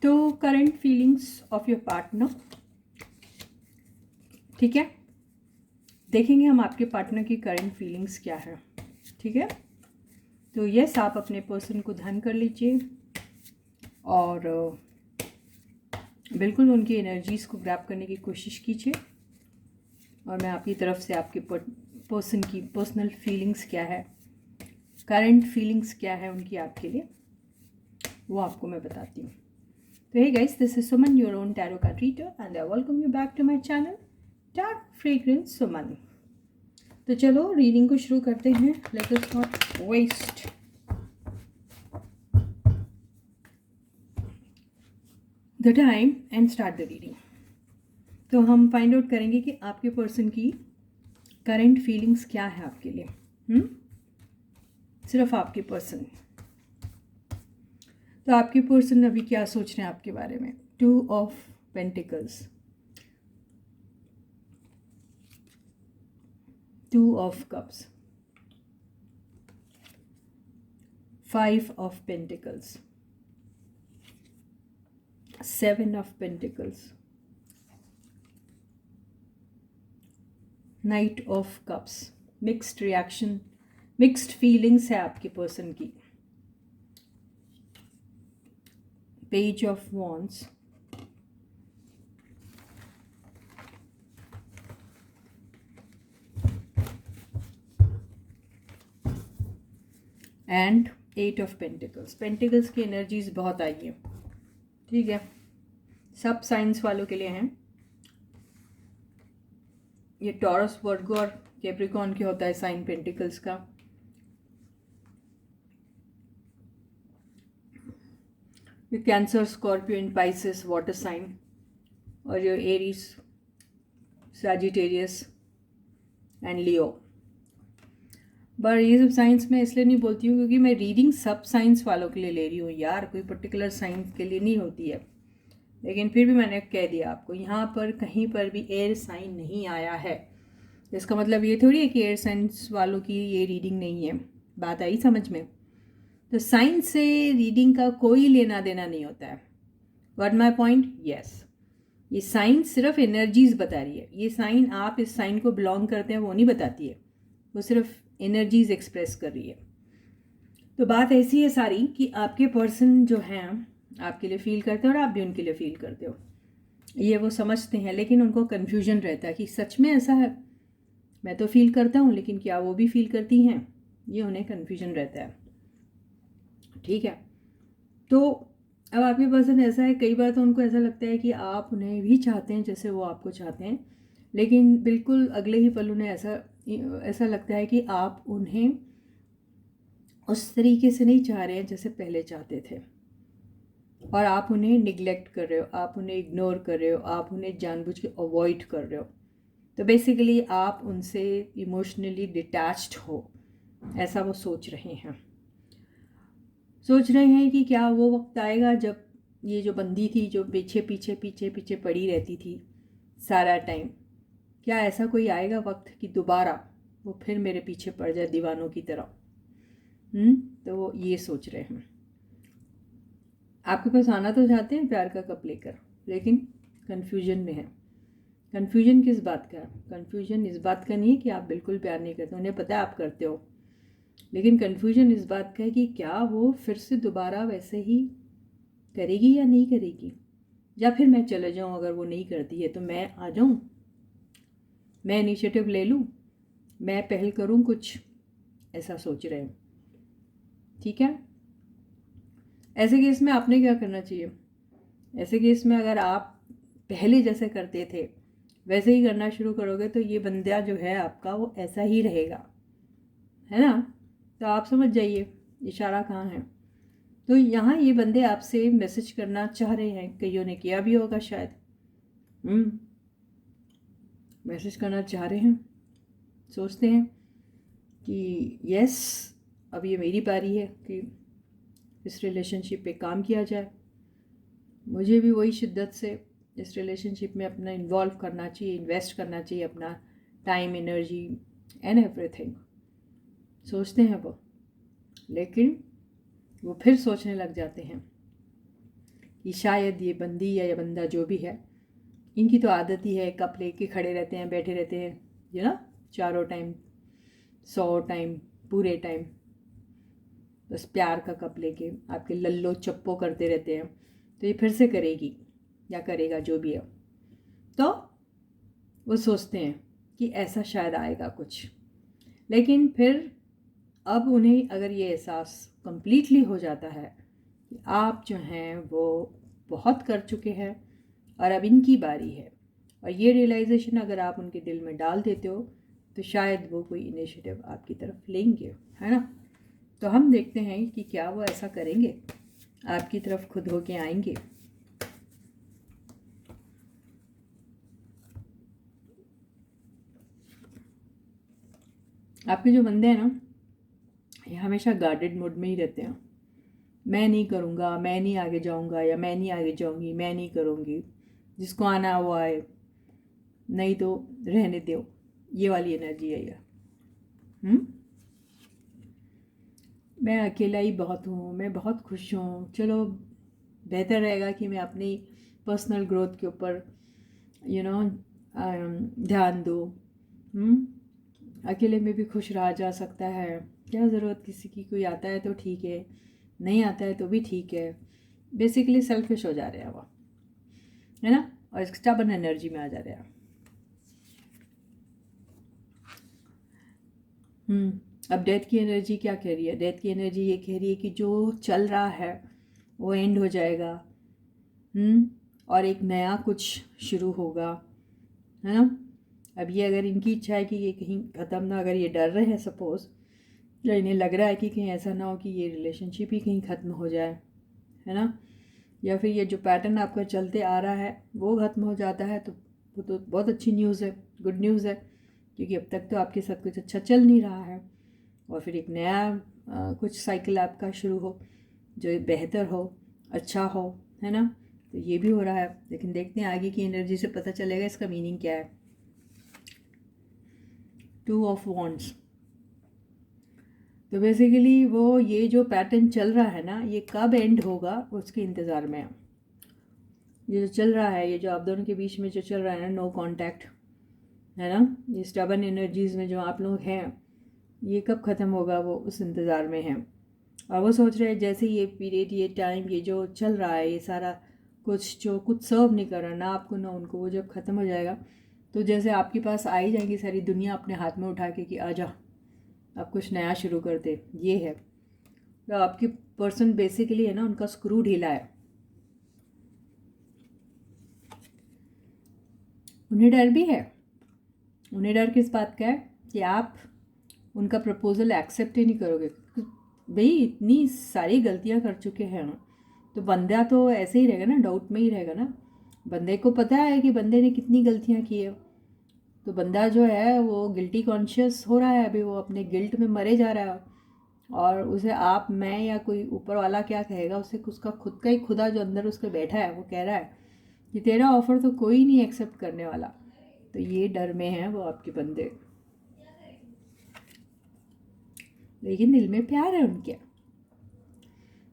तो current feelings of your partner, ठीक है, देखेंगे हम आपके पार्टनर की करंट फीलिंग्स क्या है, ठीक है। तो यस, आप अपने पर्सन को ध्यान कर लीजिए और बिल्कुल उनकी एनर्जीज़ को ग्रैब करने की कोशिश कीजिए, और मैं आपकी तरफ से आपके पर्सन की पर्सनल फीलिंग्स क्या है, करंट फीलिंग्स क्या है उनकी आपके लिए, वो आपको मैं बताती हूँ। तो hey guys, this is Suman, your own tarot card reader, and I welcome you back to my channel dark fragrance Suman. तो चलो रीडिंग को शुरू करते हैं। Let us not waste the time and start the reading. तो हम फाइंड आउट करेंगे कि आपके पर्सन की करंट फीलिंग्स क्या है आपके लिए, सिर्फ आपके पर्सन। तो आपके पर्सन अभी क्या सोच रहे हैं आपके बारे में। 2 of pentacles, 2 of cups, 5 of pentacles, 7 of pentacles, night of cups. Mixed reaction, mixed feelings है आपके पर्सन की। Page of wands, and 8 of pentacles. Pentacles की एनर्जीज बहुत आई है, ठीक है, सब साइंस वालों के लिए हैं। ये टॉरस, वर्गो और कैप्रिकॉर्न के होता है साइन पेंटिकल्स का। ये cancer, scorpio and pisces water sign, और ये एरीज, सैजिटेरियस एंड लियो। पर ये सब साइंस मैं इसलिए नहीं बोलती हूँ क्योंकि मैं रीडिंग सब साइंस वालों के लिए ले रही हूँ यार, कोई पर्टिकुलर साइंस के लिए नहीं होती है। लेकिन फिर भी मैंने कह दिया आपको, यहाँ पर कहीं पर भी एयर साइन नहीं आया है। इसका मतलब ये थोड़ी है कि एयर साइंस वालों की ये रीडिंग नहीं है। बात आई समझ में। तो साइंस से रीडिंग का कोई लेना देना नहीं होता है। What my point? यस, ये साइन सिर्फ एनर्जीज बता रही है। ये साइन, आप इस साइन को बिलोंग करते हैं वो नहीं बताती है, वो सिर्फ एनर्जीज एक्सप्रेस कर रही है। तो बात ऐसी है सारी कि आपके पर्सन जो हैं आपके लिए फील करते हैं और आप भी उनके लिए फील करते हो, ये वो समझते हैं, लेकिन उनको कन्फ्यूजन रहता है कि सच में ऐसा है। मैं तो फील करता हूँ लेकिन क्या वो भी फील करती हैं, ये उन्हें कन्फ्यूजन रहता है, ठीक है। तो अब आपके पर्सन ऐसा है, कई बार तो उनको ऐसा लगता है कि आप उन्हें भी चाहते हैं जैसे वो आपको चाहते हैं, लेकिन बिल्कुल अगले ही पल उन्हें ऐसा लगता है कि आप उन्हें उस तरीके से नहीं चाह रहे हैं जैसे पहले चाहते थे, और आप उन्हें निगलेक्ट कर रहे हो, आप उन्हें इग्नोर कर रहे हो, आप उन्हें जानबूझ के अवॉइड कर रहे हो। तो बेसिकली आप उनसे इमोशनली डिटैच्ड हो, ऐसा वो सोच रहे हैं। सोच रहे हैं कि क्या वो वक्त आएगा जब ये जो बंदी थी, जो पीछे पीछे पीछे पीछे पड़ी रहती थी सारा टाइम, क्या ऐसा कोई आएगा वक्त कि दोबारा वो फिर मेरे पीछे पड़ जाए दीवानों की तरह। तो वो ये सोच रहे हैं। आपके पास आना तो चाहते हैं प्यार का कप लेकर, लेकिन कन्फ्यूजन में है। कन्फ्यूजन किस बात का? कन्फ्यूजन इस बात का नहीं है कि आप बिल्कुल प्यार नहीं करते, उन्हें पता है आप करते हो, लेकिन कन्फ्यूजन इस बात का है कि क्या वो फिर से दोबारा वैसे ही करेगी या नहीं करेगी, या फिर मैं चले जाऊं, अगर वो नहीं करती है तो मैं आ जाऊं, मैं इनिशिएटिव ले लूं, मैं पहल करूं कुछ, ऐसा सोच रहे हैं, ठीक है। ऐसे केस में आपने क्या करना चाहिए? ऐसे केस में अगर आप पहले जैसे करते थे वैसे ही करना शुरू करोगे तो ये बंदा जो है आपका वो ऐसा ही रहेगा, है ना। तो आप समझ जाइए इशारा कहाँ है। तो यहाँ ये बंदे आपसे मैसेज करना चाह रहे हैं, कईयों ने किया भी होगा शायद। मैसेज करना चाह रहे हैं, सोचते हैं कि यस, अब ये मेरी बारी है कि इस रिलेशनशिप पे काम किया जाए, मुझे भी वही शिद्दत से इस रिलेशनशिप में अपना इन्वॉल्व करना चाहिए, इन्वेस्ट करना चाहिए अपना टाइम, एनर्जी एंड एवरीथिंग, सोचते हैं वो। लेकिन वो फिर सोचने लग जाते हैं कि शायद ये बंदी या बंदा जो भी है, इनकी तो आदत ही है कप लेके खड़े रहते हैं, बैठे रहते हैं, यू ना, चारों टाइम, 100 टाइम, पूरे टाइम बस प्यार का कप लेके आपके लल्लो चप्पो करते रहते हैं। तो ये फिर से करेगी या करेगा जो भी है, तो वो सोचते हैं कि ऐसा शायद आएगा कुछ। लेकिन फिर अब उन्हें अगर ये एहसास कंप्लीटली हो जाता है कि आप जो हैं वो बहुत कर चुके हैं और अब इनकी बारी है, और ये रियलाइजेशन अगर आप उनके दिल में डाल देते हो, तो शायद वो कोई इनिशिएटिव आपकी तरफ लेंगे, है ना। तो हम देखते हैं कि क्या वो ऐसा करेंगे, आपकी तरफ खुद होके आएंगे। आपके जो बंदे हैं ना, ये हमेशा गार्डेड मोड में ही रहते हैं। मैं नहीं करूँगा, मैं नहीं आगे जाऊँगा, या मैं नहीं आगे जाऊँगी, मैं नहीं करूँगी, जिसको आना वो आए, नहीं तो रहने दो, ये वाली एनर्जी है ये। मैं अकेला ही बहुत हूँ, मैं बहुत खुश हूँ, चलो बेहतर रहेगा कि मैं अपनी पर्सनल ग्रोथ के ऊपर ध्यान दूँ। अकेले में भी खुश रहा जा सकता है, क्या ज़रूरत किसी की, कोई आता है तो ठीक है, नहीं आता है तो भी ठीक है। बेसिकली सेल्फिश हो जा रहे हैं वो, है ना, और स्टबर्न एनर्जी में आ जा रहे हैं। अब डेथ की एनर्जी क्या कह रही है? डेथ की एनर्जी ये कह रही है कि जो चल रहा है वो एंड हो जाएगा, और एक नया कुछ शुरू होगा, है ना। अब ये अगर इनकी इच्छा है कि ये कहीं ख़त्म ना, अगर ये डर रहे हैं सपोज़, या इन्हें लग रहा है कि कहीं ऐसा ना हो कि ये रिलेशनशिप ही कहीं ख़त्म हो जाए, है ना, या फिर ये जो पैटर्न आपका चलते आ रहा है वो ख़त्म हो जाता है, तो वो तो बहुत अच्छी न्यूज़ है, गुड न्यूज़ है, क्योंकि अब तक तो आपके साथ कुछ अच्छा चल नहीं रहा है, और फिर एक नया कुछ साइकिल आपका शुरू हो जो बेहतर हो, अच्छा हो, है ना। तो ये भी हो रहा है, लेकिन देखते हैं आगे की एनर्जी से पता चलेगा इसका मीनिंग क्या है। 2 ऑफ वॉन्ड्स, तो बेसिकली वो ये जो पैटर्न चल रहा है ना, ये कब एंड होगा उसके इंतज़ार में है। ये जो चल रहा है, ये जो आप दोनों के बीच में जो चल रहा है ना, नो कांटेक्ट, है ना, ये स्टबर्न एनर्जीज़ में जो आप लोग हैं, ये कब ख़त्म होगा वो उस इंतज़ार में है। और वो सोच रहे हैं जैसे ये पीरियड, ये टाइम, ये जो चल रहा है, ये सारा कुछ जो कुछ सर्व नहीं कर रहा ना आपको ना उनको, वो जब ख़त्म हो जाएगा तो जैसे आपके पास आ ही जाएंगी सारी दुनिया अपने हाथ में उठा के कि आ जा, अब कुछ नया शुरू करते। ये है तो आपके पर्सन बेसिकली है ना, उनका स्क्रू ढीला है। उन्हें डर भी है। उन्हें डर किस बात का है कि आप उनका प्रपोज़ल एक्सेप्ट ही नहीं करोगे। भाई इतनी सारी गलतियां कर चुके हैं तो बंदा तो ऐसे ही रहेगा ना, डाउट में ही रहेगा ना। बंदे को पता है कि बंदे ने कितनी गलतियां की है, तो बंदा जो है वो गिल्टी कॉन्शियस हो रहा है, अभी वो अपने गिल्ट में मरे जा रहा है, और उसे आप, मैं या कोई ऊपर वाला क्या कहेगा, उसे उसका खुद का ही खुदा जो अंदर उसके बैठा है वो कह रहा है कि तेरा ऑफ़र तो कोई नहीं एक्सेप्ट करने वाला। तो ये डर में है वो आपके बंदे, लेकिन दिल में प्यार है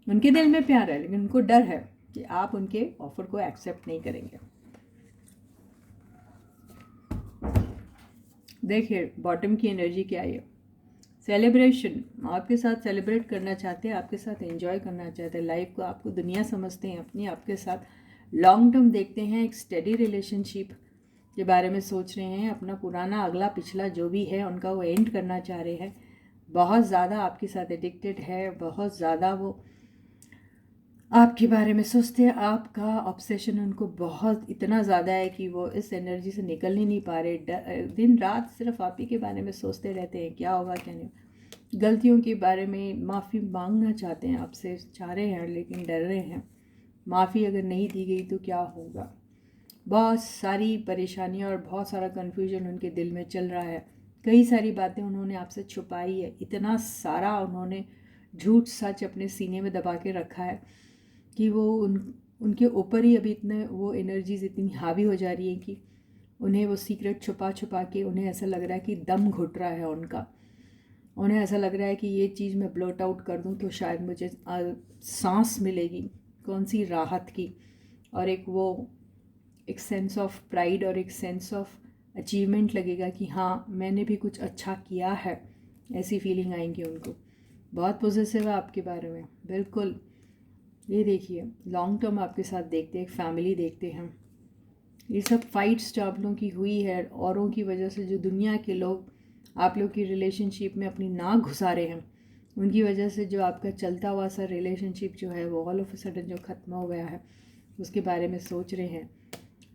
उनके दिल में प्यार है, लेकिन उनको डर है कि आप उनके ऑफर को एक्सेप्ट नहीं करेंगे। देखिए बॉटम की एनर्जी क्या है, सेलिब्रेशन, आपके साथ सेलिब्रेट करना चाहते हैं, आपके साथ एंजॉय करना चाहते हैं लाइफ को, आपको दुनिया समझते हैं अपनी, आपके साथ लॉन्ग टर्म देखते हैं, एक स्टेडी रिलेशनशिप के बारे में सोच रहे हैं, अपना पुराना अगला पिछला जो भी है उनका वो एंड करना चाह रहे हैं, बहुत ज़्यादा आपके साथ एडिक्टेड है, बहुत ज़्यादा वो आपके बारे में सोचते हैं, आपका ऑब्सेशन उनको बहुत इतना ज़्यादा है कि वो इस एनर्जी से निकल ही नहीं पा रहे, दिन रात सिर्फ आप ही के बारे में सोचते रहते हैं, क्या होगा क्या नहीं। गलतियों के बारे में माफ़ी मांगना चाहते हैं आपसे, चाह रहे हैं लेकिन डर रहे हैं, माफ़ी अगर नहीं दी गई तो क्या होगा। बहुत सारी परेशानियाँ और बहुत सारा कन्फ्यूजन उनके दिल में चल रहा है, कई सारी बातें उन्होंने आपसे छुपाई है, इतना सारा उन्होंने झूठ सच अपने सीने में दबा के रखा है कि वो उनके ऊपर ही अभी इतने वो एनर्जीज इतनी हावी हो जा रही हैं कि उन्हें वो सीक्रेट छुपा छुपा के उन्हें ऐसा लग रहा है कि दम घुट रहा है उनका, उन्हें ऐसा लग रहा है कि ये चीज़ मैं ब्लोट आउट कर दूं तो शायद मुझे सांस मिलेगी, कौन सी राहत की, और एक सेंस ऑफ प्राइड और एक सेंस ऑफ अचीवमेंट लगेगा कि हाँ मैंने भी कुछ अच्छा किया है, ऐसी फीलिंग आएंगी उनको। बहुत पॉजिटिव है आपके बारे में, बिल्कुल। ये देखिए लॉन्ग टर्म आपके साथ देखते हैं, एक फैमिली देखते हैं। ये सब फाइट्स जो आप लोगों की हुई है औरों की वजह से, जो दुनिया के लोग आप लोग की रिलेशनशिप में अपनी नाक घुसा रहे हैं, उनकी वजह से जो आपका चलता हुआ सा रिलेशनशिप जो है वो ऑल ऑफ अ सडन जो ख़त्म हो गया है, उसके बारे में सोच रहे हैं।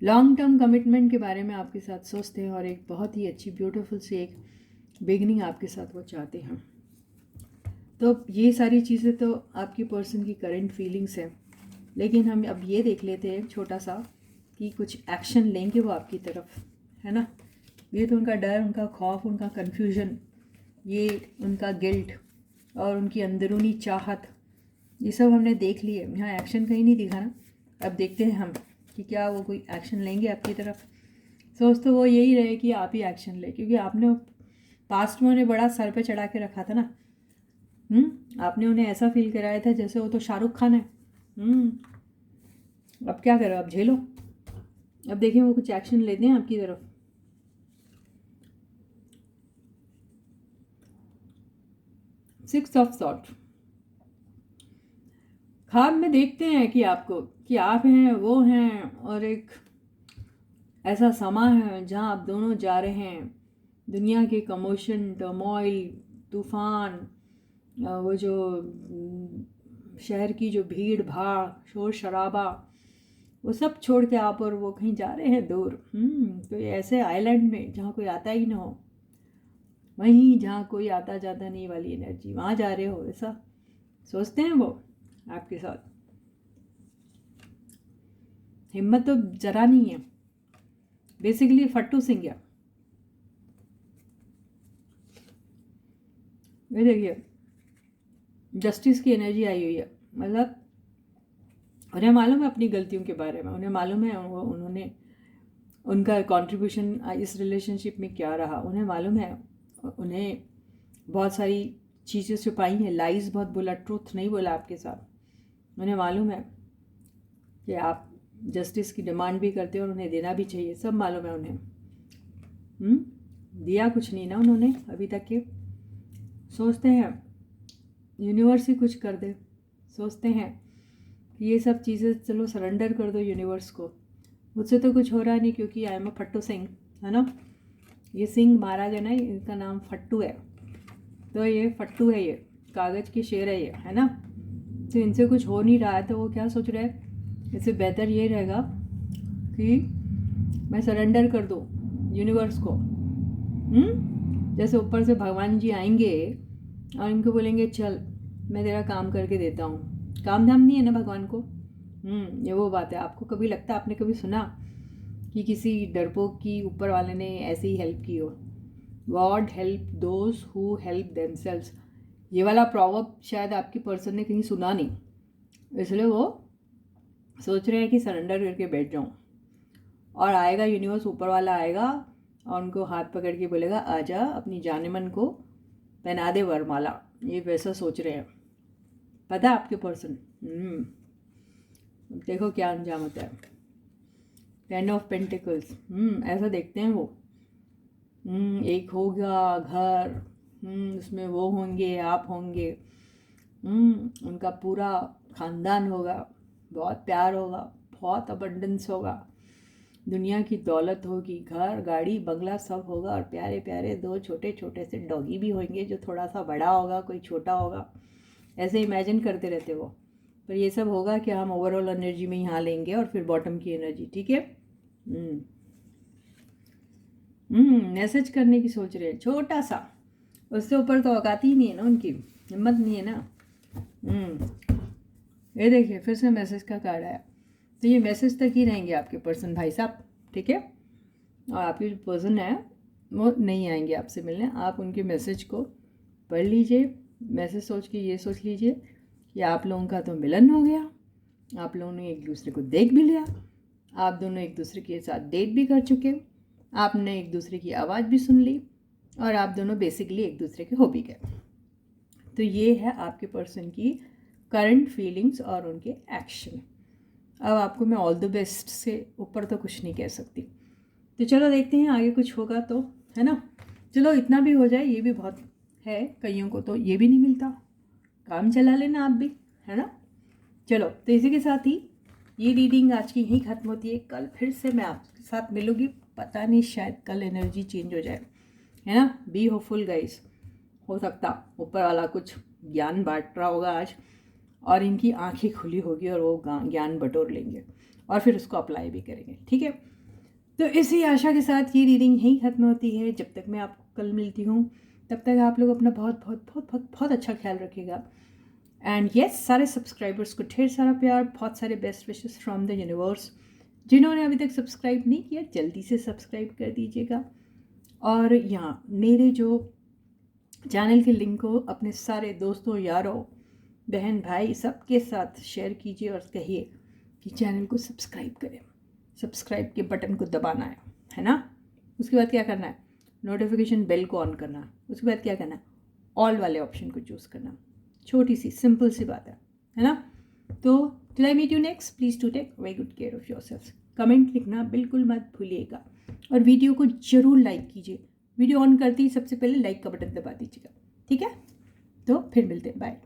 लॉन्ग टर्म कमिटमेंट के बारे में आपके साथ सोचते हैं और एक बहुत ही अच्छी ब्यूटीफुल सी एक बिगनिंग आपके साथ वो चाहते हैं। तो ये सारी चीज़ें तो आपकी पर्सन की करंट फीलिंग्स हैं, लेकिन हम अब ये देख लेते हैं छोटा सा कि कुछ एक्शन लेंगे वो आपकी तरफ, है ना। ये तो उनका डर, उनका खौफ, उनका कन्फ्यूजन, ये उनका गिल्ट और उनकी अंदरूनी चाहत, ये सब हमने देख लिए। यहाँ एक्शन कहीं नहीं दिखा ना। अब देखते हैं हम कि क्या वो कोई एक्शन लेंगे आपकी तरफ। सोच तो वो यही रहे कि आप ही एक्शन ले, क्योंकि आपने पास्ट में उन्हें बड़ा सर पे चढ़ा के रखा था ना। आपने उन्हें ऐसा फील कराया था जैसे वो तो शाहरुख खान है। अब क्या करो, अब झेलो। अब देखें वो कुछ एक्शन लेते हैं आपकी तरफ। सिक्स ऑफ सॉर्ट, ख्वाब में देखते हैं कि आपको, कि आप हैं वो हैं, और एक ऐसा समा है जहां आप दोनों जा रहे हैं। दुनिया के कमोशन, टर्मोइल, तूफान, वो जो शहर की जो भीड़ भाड़, शोर शराबा, वो सब छोड़ के आप और वो कहीं जा रहे हैं दूर, कोई ऐसे आइलैंड में जहाँ कोई आता ही ना हो, वहीं जहाँ कोई आता जाता नहीं वाली एनर्जी, वहाँ जा रहे हो, ऐसा सोचते हैं वो आपके साथ। हिम्मत तो जरा नहीं है, बेसिकली फट्टू सिंह है। ये देखिए जस्टिस की एनर्जी आई हुई है, मतलब उन्हें मालूम है अपनी गलतियों के बारे में, उन्हें मालूम है उन्होंने उनका कंट्रीब्यूशन इस रिलेशनशिप में क्या रहा, उन्हें मालूम है उन्हें बहुत सारी चीज़ें छुपाई हैं, लाइज बहुत बोला, ट्रूथ नहीं बोला आपके साथ। उन्हें मालूम है कि आप जस्टिस की डिमांड भी करते हैं और उन्हें देना भी चाहिए, सब मालूम है उन्हें। दिया कुछ नहीं ना उन्होंने अभी तक के। सोचते हैं यूनिवर्स ही कुछ कर दे, सोचते हैं कि ये सब चीज़ें चलो सरेंडर कर दो यूनिवर्स को। मुझसे तो कुछ हो रहा नहीं, क्योंकि आई एम अ फट्टू सिंह, है ना। ये सिंह मारा गया ना, इनका नाम फट्टू है, तो ये फट्टू है, ये कागज़ के शेर है ये, है ना। तो इनसे कुछ हो नहीं रहा है, तो वो क्या सोच रहे हैं, इससे बेहतर ये रहेगा कि मैं सरेंडर कर दूँ यूनिवर्स को। जैसे ऊपर से भगवान जी आएंगे और इनको बोलेंगे चल मैं तेरा काम करके देता हूँ। काम धाम नहीं है ना भगवान को। ये वो बात है। आपको कभी लगता है, आपने कभी सुना कि किसी डरपोक की ऊपर वाले ने ऐसे ही हेल्प की हो? God help those who help themselves, ये वाला प्रॉवर्ब शायद आपकी पर्सन ने कहीं सुना नहीं, इसलिए वो सोच रहे हैं कि सरेंडर करके बैठ जाऊँ, और आएगा यूनिवर्स, ऊपर वाला आएगा और उनको हाथ पकड़ के बोलेगा आजा, अपनी जाने मन को पहना दे वरमाला। ये वैसा सोच रहे हैं, पता है आपके पर्सन। देखो क्या अंजाम होता है। 10 ऑफ पेंटिकल्स, ऐसा देखते हैं वो। एक होगा घर, उसमें वो होंगे, आप होंगे, उनका पूरा ख़ानदान होगा, बहुत प्यार होगा, बहुत अबंडेंस होगा, दुनिया की दौलत होगी, घर गाड़ी बंगला सब होगा, और प्यारे प्यारे 2 छोटे छोटे से डॉगी भी होंगे, जो थोड़ा सा बड़ा होगा, कोई छोटा होगा, ऐसे इमेजिन करते रहते वो। पर ये सब होगा कि हम ओवरऑल एनर्जी में यहाँ लेंगे और फिर बॉटम की एनर्जी, ठीक है। मैसेज करने की सोच रहे हैं छोटा सा, उससे ऊपर तो औकात ही नहीं है ना, उनकी हिम्मत नहीं है ना। ये देखिए फिर से मैसेज का कार्ड आया, तो ये मैसेज तक ही रहेंगे आपके पर्सन भाई साहब, ठीक है। और आपकी जो पर्सन है वो नहीं आएंगे आपसे मिलने, आप उनके मैसेज को पढ़ लीजिए। मैसेज सोच के ये सोच लीजिए कि आप लोगों का तो मिलन हो गया, आप लोगों ने एक दूसरे को देख भी लिया, आप दोनों एक दूसरे के साथ डेट भी कर चुके, आपने एक दूसरे की आवाज़ भी सुन ली, और आप दोनों बेसिकली एक दूसरे के हो भी गए। तो ये है आपके पर्सन की करंट फीलिंग्स और उनके एक्शन। अब आपको मैं ऑल द बेस्ट से ऊपर तो कुछ नहीं कह सकती। तो चलो देखते हैं आगे कुछ होगा तो, है ना। चलो इतना भी हो जाए, ये भी बहुत है, कईयों को तो ये भी नहीं मिलता, काम चला लेना आप भी, है ना। चलो तो इसी के साथ ही ये रीडिंग आज की यहीं ख़त्म होती है। कल फिर से मैं आपके साथ मिलूँगी, पता नहीं शायद कल एनर्जी चेंज हो जाए, है ना। बी होपफुल गाइस, हो सकता ऊपर वाला कुछ ज्ञान बांट रहा होगा आज और इनकी आंखें खुली होगी और वो ज्ञान बटोर लेंगे और फिर उसको अप्लाई भी करेंगे, ठीक है। तो इसी आशा के साथ ये रीडिंग यहीं ख़त्म होती है। जब तक मैं आपको कल मिलती हूँ तब तक आप लोग अपना बहुत बहुत बहुत बहुत बहुत अच्छा ख्याल रखिएगा। एंड येस, सारे सब्सक्राइबर्स को ढेर सारा प्यार, बहुत सारे best wishes from the universe. जिन्होंने अभी तक सब्सक्राइब नहीं किया जल्दी से सब्सक्राइब कर दीजिएगा। और यहाँ मेरे जो चैनल के लिंक को अपने सारे दोस्तों, यारों, बहन, भाई सबके साथ शेयर कीजिए और कहिए कि चैनल को सब्सक्राइब करें। सब्सक्राइब के बटन को दबाना है ना। उसके बाद क्या करना है, नोटिफिकेशन बेल को ऑन करना। उसके बाद क्या करना है, ऑल वाले ऑप्शन को चूज़ करना। छोटी सी सिंपल सी बात है ना। तो till I meet you next, please to take very good care of yourself. Comment लिखना बिल्कुल मत भूलिएगा और वीडियो को ज़रूर लाइक कीजिए। वीडियो ऑन करते ही सबसे पहले लाइक का बटन दबा दीजिएगा, ठीक है। तो फिर मिलते हैं, बाय।